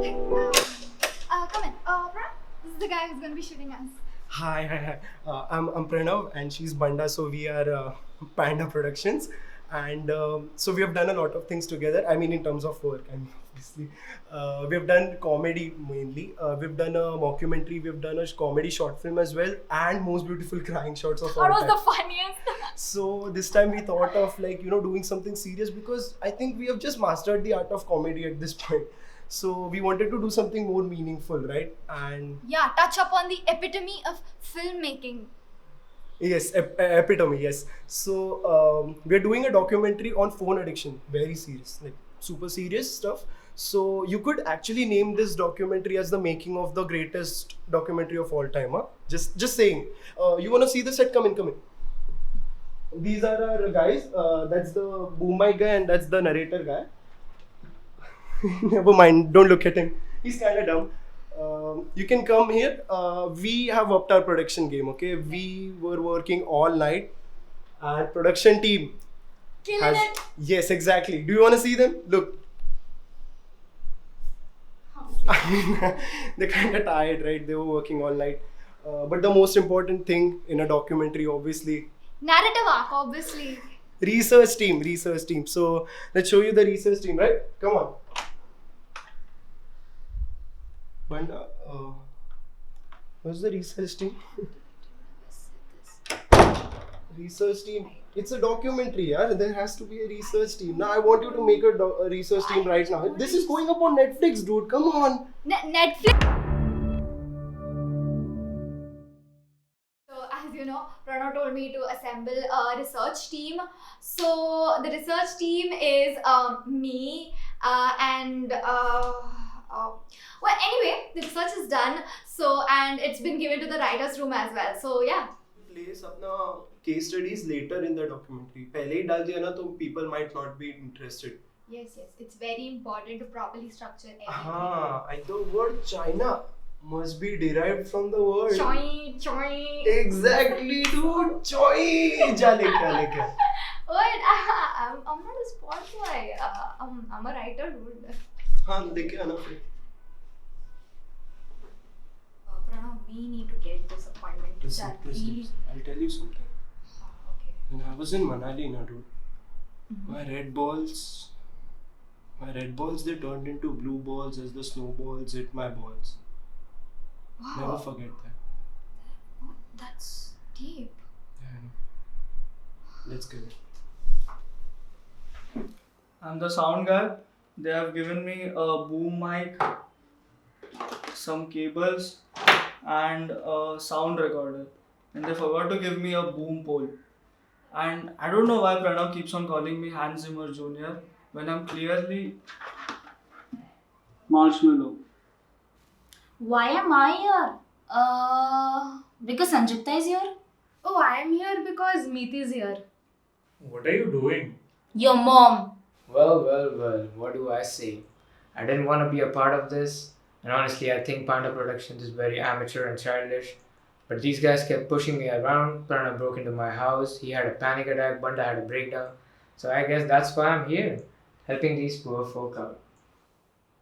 Come in. Pranav, this is the guy who's going to be shooting us. Hi. I'm Pranav and she's Banda. So we are Panda Productions, and so we have done a lot of things together. I mean, in terms of work, and obviously, we have done comedy mainly. We've done a mockumentary. We've done a comedy short film as well, and most beautiful crying shots of all That was time. the funniest. So this time we thought of doing something serious because I think we have just mastered the art of comedy at this point. So we wanted to do something more meaningful, right? And Yeah, touch upon the epitome of filmmaking. yes, epitome, yes. So we're doing a documentary on phone addiction, very serious, like super serious stuff. So you could actually name this documentary as the making of the greatest documentary of all time, huh? Just saying. You wanna see the set? Come in. These are our guys. That's the boom mic guy and that's the narrator guy. Never mind, don't look at him. He's kind of dumb. You can come here. We have upped our production game, okay? We were working all night, and production team Killing has. it. Yes, exactly. Do you want to see them? Look. I mean, they're kind of tired, right? They were working all night. But the most important thing in a documentary, obviously, Narrative arc, obviously. research team. So let's show you the research team, right? Come on. Banda, what's the research team? Research team. It's a documentary, yeah. There has to be a research team. Now I want you to make a research team right now. This is going up on Netflix, dude. Come on. Netflix. So, as you know, Pranav told me to assemble a research team. So, the research team is me and. Well, anyway, the research is done. So, and it's been given to the writer's room as well. So, yeah. Place अपना case studies later in the documentary. पहले ही डाल दिया ना तो people might not be interested. Yes. It's very important to properly structure everything. हाँ, and the word China must be derived from the word. Choi. Exactly, dude. Choi. जा लेके. Wait, I'm not a sport boy. I'm a writer, dude. हाँ, लेके आना फिर. Pranav, we need to get this appointment. Listen. I'll tell you something. Okay. When I was in Manali, na dude, my red balls, they turned into blue balls as the snowballs hit my balls. Wow. Never forget that. That's deep. Yeah, I know. Let's get it. I'm the sound guy. They have given me a boom mic, some cables, and a sound recorder. And they forgot to give me a boom pole. And I don't know why Pranav keeps on calling me Hans Zimmer Jr. when I'm clearly Marshmallow. Why am I here? Because Sanjukta is here? Oh, I am here because Meet is here. What are you doing? Your mom. Well, what do I say? I didn't want to be a part of this, and honestly, I think Panda Productions is very amateur and childish. But these guys kept pushing me around. Pranav broke into my house, he had a panic attack, Banda had a breakdown. So I guess that's why I'm here, helping these poor folk out.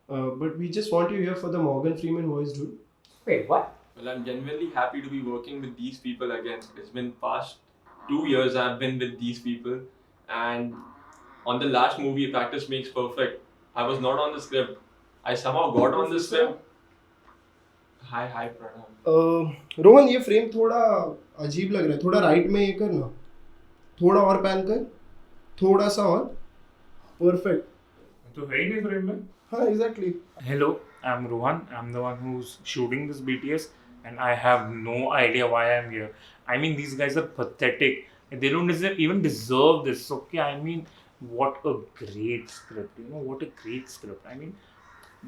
But we just want you here for the Morgan Freeman voice, dude. Wait, what? Well, I'm genuinely happy to be working with these people again. It's been past 2 years I've been with these people, and on the last movie, Practice Makes Perfect, I was not on the script. I somehow got on the script. Hi Pranav. Rohan, ये frame थोड़ा अजीब लग रहा है. थोड़ा right में ये कर ना. थोड़ा और पैन कर. थोड़ा सा और. Perfect. तो है ही नहीं फ्रेम में. हाँ, exactly. Hello, I'm Rohan. I'm the one who's shooting this BTS, and I have no idea why I'm here. I mean, these guys are pathetic. They don't even deserve this. Okay, I mean, what a great script. What a great script. I mean,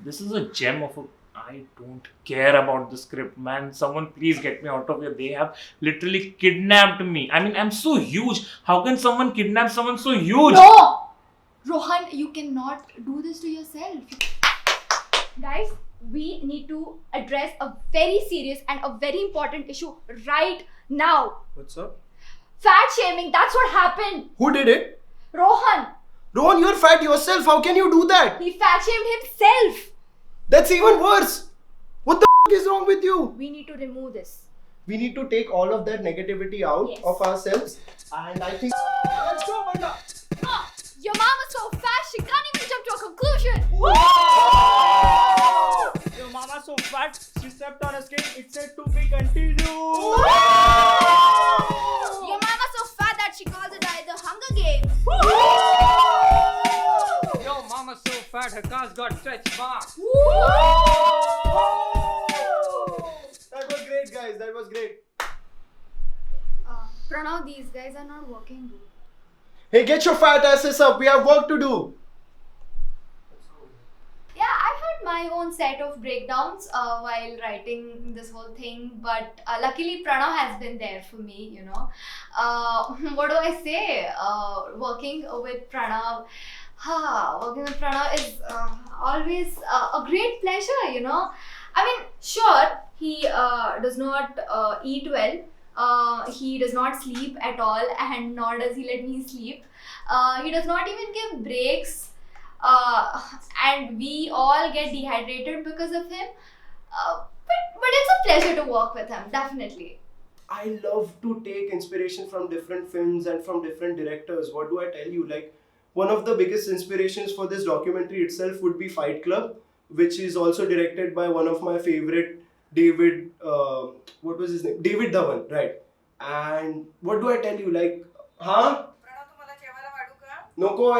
this is a gem of a. I don't care about the script, man. Someone please get me out of here. They have literally kidnapped me. I mean, I'm so huge. How can someone kidnap someone so huge? No! Rohan, you cannot do this to yourself. Guys, we need to address a very serious and a very important issue right now. What's up? Fat shaming, that's what happened. Who did it? Rohan, Rohan, you're fat yourself. How can you do that? he fat shamed himself. That's even worse. What the is wrong with you? We need to remove this. We need to take all of that negativity out Yes. of ourselves, and I think let's go, Manda. Your mama's so fast, she can't even jump to a conclusion. Your mama so fat, she stepped on a skate, it said to be continued. Your mama's so fat that she calls it the Hunger Games. Yo, mama's so fat, her cars got stretch marks. That was great, guys. That was great. Pranav, these guys are not working. Hey, get your fat asses up. We have work to do. Yeah, I had my own set of breakdowns while writing this whole thing, but luckily Pranav has been there for me, you know. What do I say? Working with Pranav is always a great pleasure, you know. I mean, sure, he does not eat well. He does not sleep at all, and nor does he let me sleep. He does not even give breaks. And we all get dehydrated because of him. But it's a pleasure to work with him, definitely. I love to take inspiration from different films and from different directors. What do I tell you? Like, one of the biggest inspirations for this documentary itself would be Fight Club, which is also directed by one of my favorite David, what was his name? David Dhawan, right? And what do I tell you? Like, huh? Noko,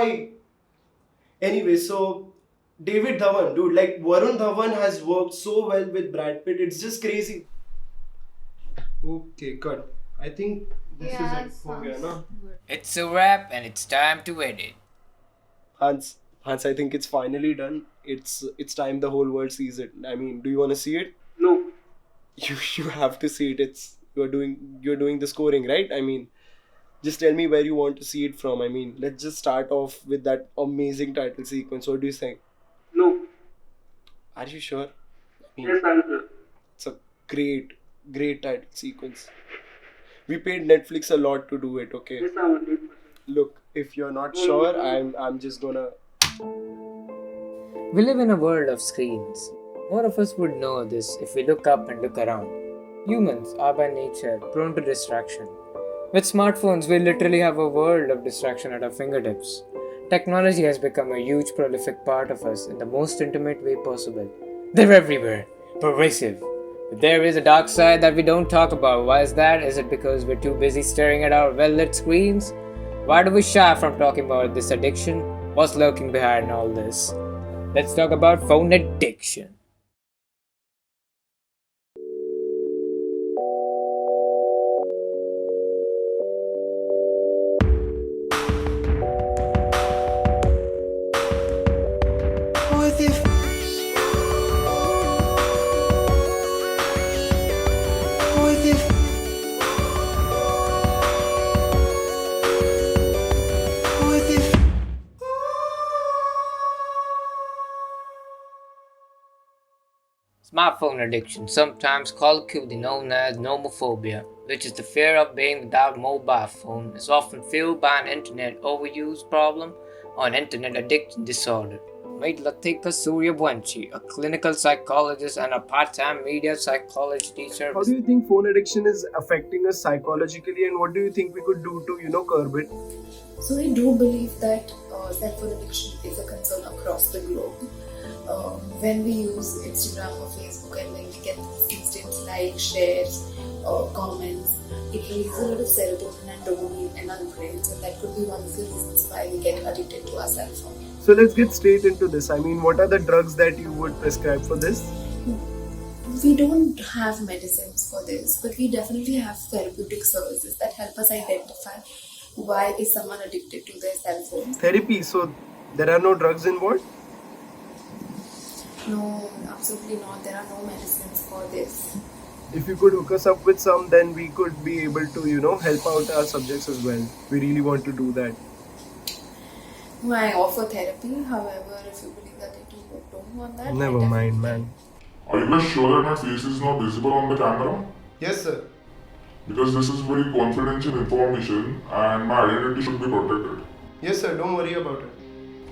Anyway, so David Dhawan, dude, like Varun Dhawan has worked so well with Brad Pitt. It's just crazy. Okay, cut. I think this is it. Ho gaya na? It's a wrap and it's time to edit. Hans, I think it's finally done. It's time the whole world sees it. I mean, do you want to see it? No. You have to see it. You're doing the scoring, right? I mean, just tell me where you want to see it from. I mean, let's just start off with that amazing title sequence. What do you think? No. Are you sure? I mean, Yes, I'm sure. it's a great title sequence. We paid Netflix a lot to do it, okay? Yes, I'm 100%. Look, if you're not sure, I'm just gonna... We live in a world of screens. More of us would know this if we look up and look around. Humans are by nature prone to distraction. With smartphones, we literally have a world of distraction at our fingertips. Technology has become a huge prolific part of us in the most intimate way possible. They're everywhere, pervasive. But there is a dark side that we don't talk about. Why is that? Is it because we're too busy staring at our well-lit screens? Why do we shy from talking about this addiction? What's lurking behind all this? Let's talk about phone addiction. Smartphone addiction, sometimes colloquially known as nomophobia, which is the fear of being without a mobile phone, is often fueled by an internet overuse problem or an internet addiction disorder. Meet Latika Suryavanshi, a clinical psychologist and a part-time media psychology teacher. How do you think phone addiction is affecting us psychologically, and what do you think we could do to, curb it? So I do believe that cell phone addiction is a concern across the globe. When we use Instagram or Facebook and when we get these instant likes, shares, comments, it releases a lot of serotonin and dopamine in our brains, and that could be one of the reasons why we get addicted to our cell phone. So let's get straight into this. I mean, what are the drugs that you would prescribe for this? We don't have medicines for this, but we definitely have therapeutic services that help us identify why is someone addicted to their cell phone. Therapy, so there are no drugs involved? No, absolutely not. There are no medicines for this. If you could hook us up with some, then we could be able to, help out our subjects as well. We really want to do that. No, I offer therapy. However, if you believe that you don't want that, Never mind, man. Are you guys sure that my face is not visible on the camera? Yes, sir. Because this is very confidential information and my identity should be protected. Yes, sir. Don't worry about it.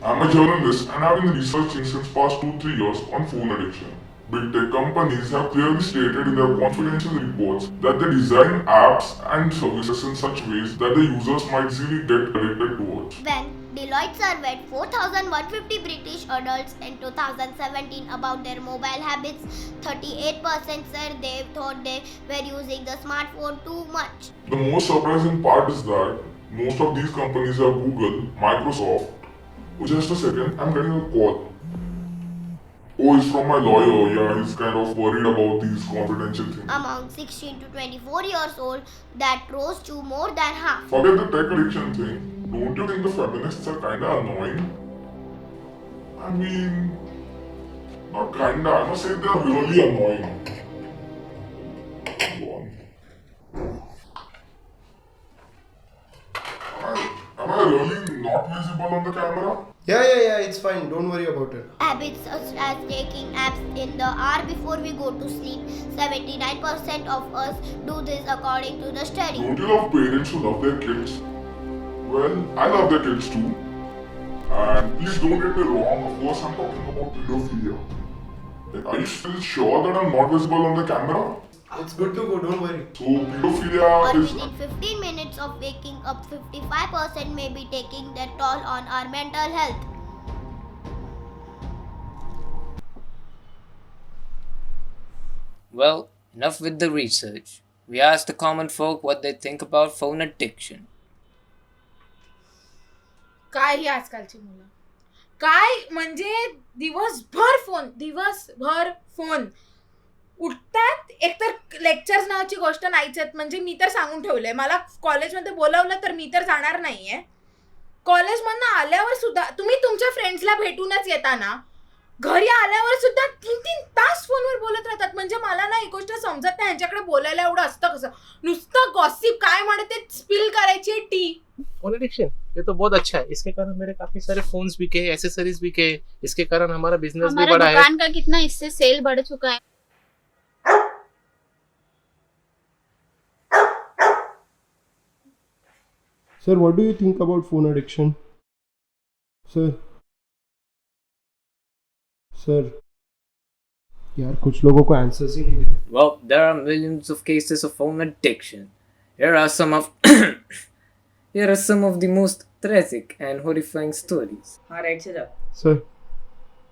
I'm a journalist and I've been researching since past 2-3 years on phone addiction. Big tech companies have clearly stated in their confidential reports that they design apps and services in such ways that the users might easily get addicted towards. When Deloitte surveyed 4,150 British adults in 2017 about their mobile habits, 38% said they thought they were using the smartphone too much. The most surprising part is that most of these companies are Google, Microsoft. Oh, just a second, I'm getting a call. Oh, it's from my lawyer. Yeah, he's kind of worried about these confidential things. Among 16 to 24 years old, that rose to more than half. Forget the tech addiction thing. Don't you think the feminists are kinda annoying? I mean, not kinda, I must say they're really annoying. Go on. Am I really not visible on the camera? Yeah, it's fine. Don't worry about it. Habits such as taking naps in the hour before we go to sleep. 79% of us do this according to the study. Don't you love parents who love their kids? Well, I love their kids too. And please don't get me wrong, of course I'm talking about pedophilia. Like, are you still sure that I'm not visible on the camera? It's good to go. Don't worry. So pedophilia But is... within 15 minutes of waking up, 55% may be taking their toll on our mental health. Well, enough with the research. We asked the common folk what they think about phone addiction. काय ही आजकालची मुलं काय म्हणजे दिवसभर phone उठतात. एकतर lectures नावाची गोष्ट नाहीच आहेत. म्हणजे मी तर सांगून ठेवलंय मला कॉलेजमध्ये बोलावलं तर मी तर जाणार नाहीये. कॉलेजमधनं आल्यावर सुद्धा तुम्ही तुमच्या फ्रेंड्सला भेटूनच येता ना, घरी आल्यावर सुद्धा 3-3 तास फोनवर बोलत राहतात. म्हणजे मला ना एक गोष्ट समजत नाही, यांच्याकडे बोलायला एवढं असतं कसं. नुसतं गॉसिप काय म्हणते स्पिल करायची टी. फोन एडिक्शन ये तो बहुत अच्छा है. इसके कारण मेरे काफी सारे फोन्स बिके, एसेसरीज बिके. इसके कारण हमारा बिजनेस भी बढ़ा है. दुकान का कितना इससे सेल बढ़ चुका है. Sir, what do you think about phone addiction? Sir, यार कुछ लोगों को आंसर्स ही नहीं देते. Well, there are millions of cases of phone addiction. Here are some of the most tragic and horrifying stories. हाँ राइट से जा. Sir,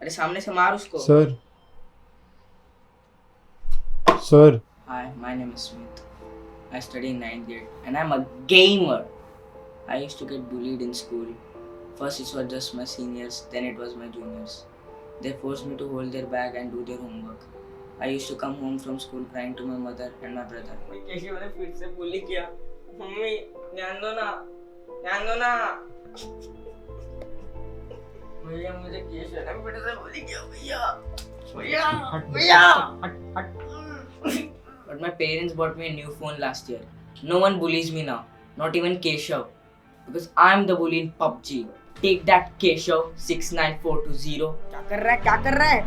अरे सामने से मार उसको. Sir. Hi, my name is Smith. I study in 9th grade and I'm a gamer. I used to get bullied in school. First it was just my seniors, then it was my juniors. They forced me to hold their bag and do their homework. I used to come home from school crying to my mother and my brother. कैसे मैंने फिर से bully किया. Mummy ध्यान दो ना. भैया मुझे कैसे ना फिर से bully किया भैया. But my parents bought me a new phone last year. No one bullies me now, not even Keshav, because I'm the bully in PUBG. Take that Keshav 69420. क्या कर रहा है?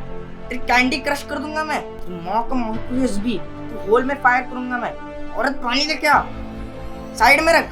तेरी कैंडी क्रश कर दूंगा मैं. तू माँ का USB, तू होल में फायर करूंगा मैं. औरत पानी दे क्या? साइड में रख.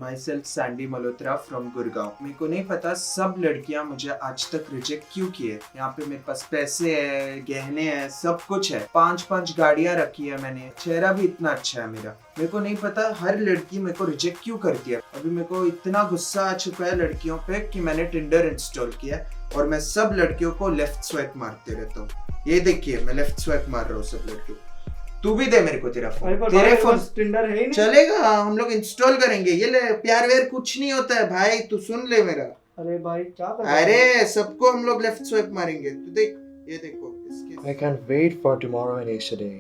Myself Sandy Malhotra from Gurgaon. मेरे को नहीं पता सब लड़कियां मुझे आज तक रिजेक्ट क्यों किए. यहाँ पे मेरे पास पैसे है, गहने हैं, सब कुछ है. 5 गाड़ियां रखी है मैंने. चेहरा भी इतना अच्छा है मेरा. मेरे को नहीं पता हर लड़की मेरे को रिजेक्ट क्यों करती है. अभी मेरे को इतना गुस्सा आ चुका है लड़कियों पे कि मैंने टिंडर इंस्टॉल किया और मैं सब लड़कियों को लेफ्ट स्वाइप मारते रहता हूँ. ये देखिए मैं लेफ्ट स्वाइप मार रहा हूँ सब लड़कियों. तू भी दे मेरे को तेरा फोन. तेरे फोन टिंडर है ही नहीं. चलेगा, हम लोग इंस्टॉल करेंगे. ये ले प्यार वेर कुछ नहीं होता है भाई, तू सुन ले मेरा. अरे भाई क्या कर रहा है? अरे सबको हम लोग लेफ्ट स्वाइप मारेंगे. तू देख, ये देखो इसके. I can't wait for tomorrow and yesterday.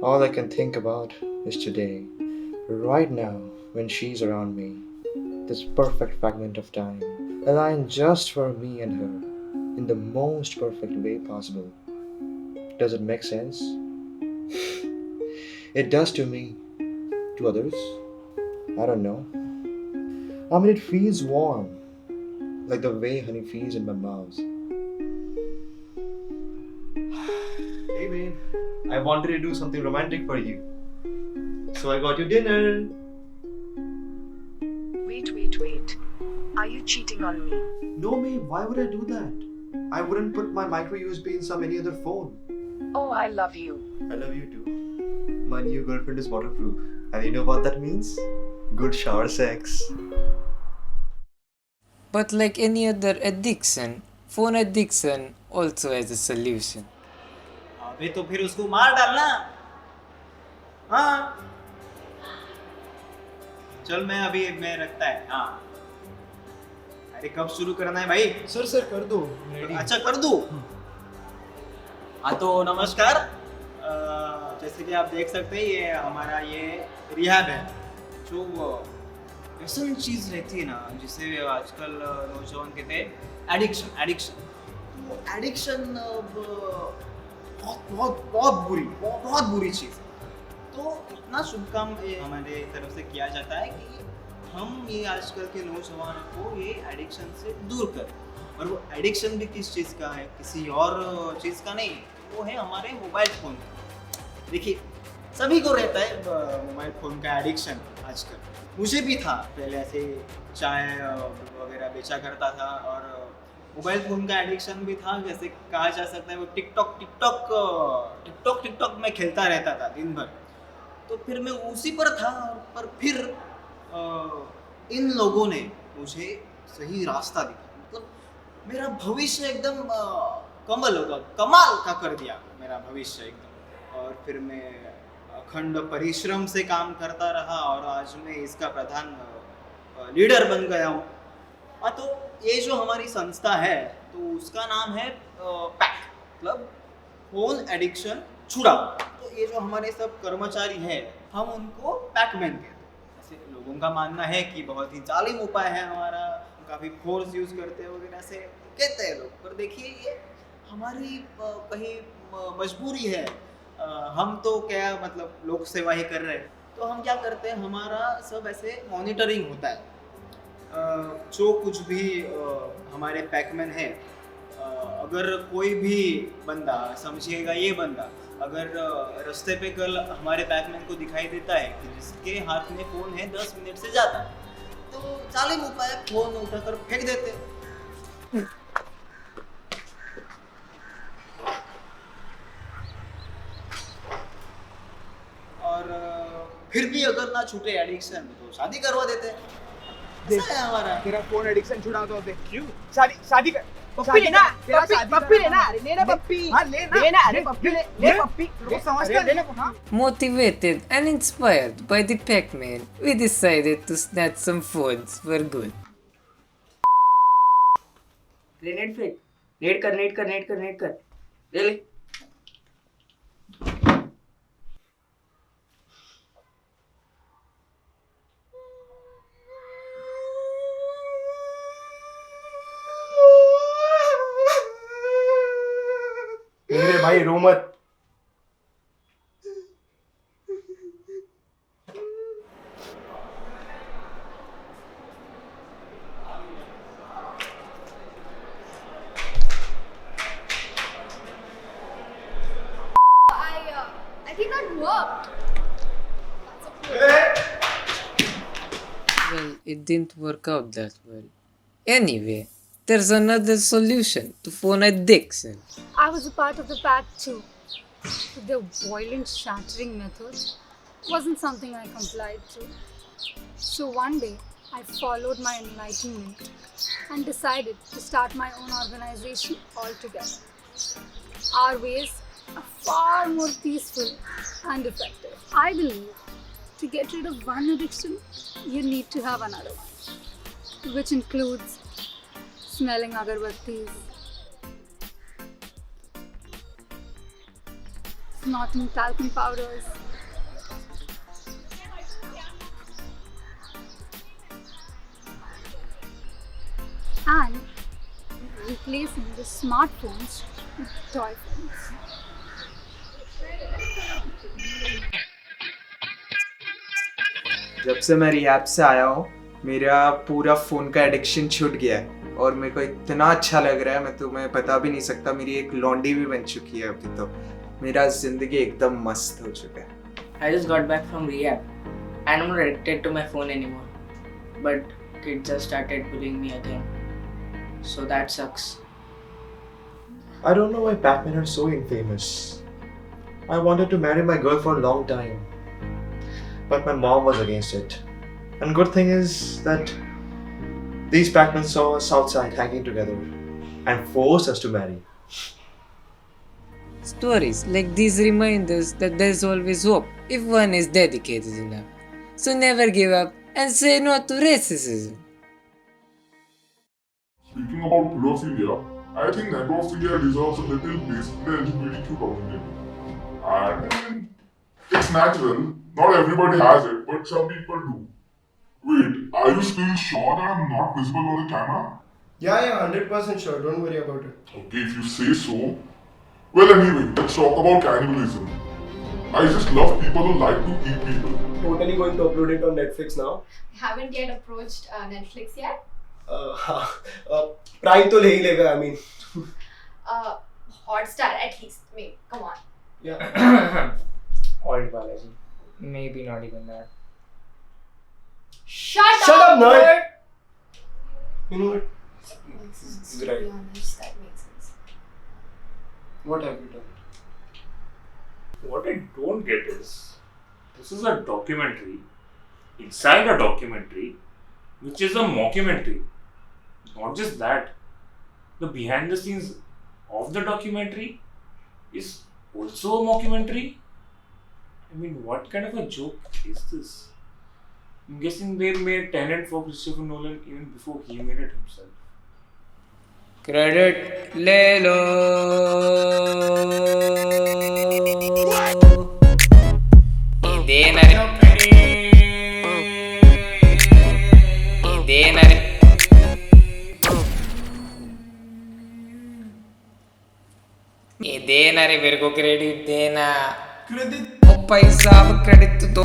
All I can think about is today, right now, when she's around me. This perfect fragment of time, aligned just for me and her, in the most perfect way possible. Does it make sense? It does to me. To others? I don't know. I mean, it feels warm, like the way honey feels in my mouth. Hey babe, I wanted to do something romantic for you. So I got you dinner. Wait. wait. Are you cheating on me? No, May, why would I do that? I wouldn't put my micro USB in some any other phone. Oh, I love you. I love you too. My new girlfriend is waterproof. And you know what that means? Good shower sex. But like any other addiction, phone addiction also has a solution. अबे तो फिर उसको मार डालना। हाँ चल मैं रखता है। हाँ अरे कब शुरू करना है भाई? सर कर दो। अच्छा कर दूँ? हाँ तो नमस्कार। जैसे कि आप देख सकते हैं ये हमारा ये रिहैब है। जो ऐसी चीज़ रहती है ना जिसे आजकल नौजवान कहते हैं एडिक्शन। तो एडिक्शन बहुत बुरी चीज़ है। तो इतना शुभ काम हमारे तरफ से किया जाता है कि हम ये आजकल के नौजवानों को ये एडिक्शन से दूर करें। और वो एडिक्शन भी किस चीज़ का है? किसी और चीज़ का नहीं, वो है हमारे मोबाइल फ़ोन का। देखिए सभी को रहता है मोबाइल फ़ोन का एडिक्शन आजकल। मुझे भी था, पहले ऐसे चाय वगैरह बेचा करता था और मोबाइल फ़ोन का एडिक्शन भी था। जैसे कहा जा सकता है वो टिकटॉक में खेलता रहता था दिन भर। तो फिर मैं उसी पर था, पर फिर इन लोगों ने मुझे सही रास्ता दिखाया। मतलब मेरा भविष्य एकदम कमाल का कर दिया मेरा भविष्य एकदम। और फिर मैं अखंड परिश्रम से काम करता रहा और आज मैं इसका प्रधान लीडर बन गया हूँ। हाँ तो ये जो हमारी संस्था है तो उसका नाम है पैक, मतलब फोन एडिक्शन छुड़ाओ। तो ये जो हमारे सब कर्मचारी हैं हम उनको पैकमैन कहते हैं। ऐसे लोगों का मानना है कि बहुत ही जालिम उपाय है हमारा, काफ़ी फोर्स यूज़ करते हैं वगैरह से कहते हैं लोग। पर देखिए ये हमारी कहीं मजबूरी है। हम तो क्या मतलब लोक सेवा ही कर रहे हैं। तो हम क्या करते हैं, हमारा सब ऐसे मॉनिटरिंग होता है। जो कुछ भी हमारे पैकमैन है, अगर कोई भी बंदा, समझिएगा ये बंदा अगर रास्ते पे कल हमारे पैकमैन को दिखाई देता है कि जिसके हाथ में फ़ोन है 10 मिनट से ज़्यादा, तो जालिम उपाय फ़ोन उठाकर फेंक देते हैं। और फिर भी अगर ना छूटे एडिक्शन तो शादी करवा देते हैं। ऐसा है हमारा। तेरा फोन एडिक्शन छुड़ा दो। क्यों? शादी कर। पप्पी लेना, पप्पी लेना, अरे लेना पप्पी। हाँ लेना, अरे पप्पी ले पप्पी। तो समझता लेने को। हाँ। Motivated and inspired by the Pac-Man, we decided to snatch some phones for good. Grenade फेंक, नेट कर ले। मेरे भाई रो मत। I think that worked. Well, it didn't work out that well. Anyway, there's another solution to phone addiction. I was a part of the pack too. But their violent shattering methods wasn't something I complied to. So one day, I followed my enlightenment and decided to start my own organization altogether. Our ways are far more peaceful and effective. I believe to get rid of one addiction, you need to have another one, which includes smelling agarbattis, snorting talcum powders, and replacing the smartphones with toy phones. जब से मैं rehab से आया हूँ मेरा पूरा phone का addiction छूट गया है और मेरे को इतना अच्छा लग रहा है, मैं तुम्हें बता भी नहीं सकता। मेरी एक लॉन्डी भी बन चुकी है अभी, तो मेरा ज़िंदगी एकदम मस्त हो चुका है। I just got back from rehab and I'm not addicted to my phone anymore. But kids just started bullying me again. So that sucks. I don't know why Batman are so infamous. I wanted to marry my girl for a long time, but my mom was against it. And good thing is that these Batmen saw us outside hanging together and forced us to marry. Stories like these remind us that there's always hope if one is dedicated enough. So never give up and say no to racism. Speaking about pedophilia, I think necrophilia deserves a little place in the LGBTQ community. And it's natural, not everybody has it, but some people do. Wait, are you still sure that I'm not visible on the camera? Yeah, 100% sure. Don't worry about it. Okay, if you say so. Well, anyway, let's talk about cannibalism. I just love people who like to eat people. Totally going to upload it on Netflix now. Haven't yet approached Netflix yet. Prime to le hi lega, I mean. Hotstar at least. Wait, come on. Yeah. Old Balaji. Maybe not even that. Shut up, nerd! nerd! You know what? To be honest, that makes sense. What have you done? What I don't get is, this is a documentary inside a documentary, which is a mockumentary. Not just that, the behind the scenes of the documentary is also a mockumentary. I mean, what kind of a joke is this? I'm guessing they made Tenet for Christopher Nolan even before he made it himself. Credit le lo. Idenare. Idenare मेरे को credit देना. ओ पैसा अब credit दो.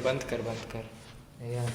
बंद कर. यार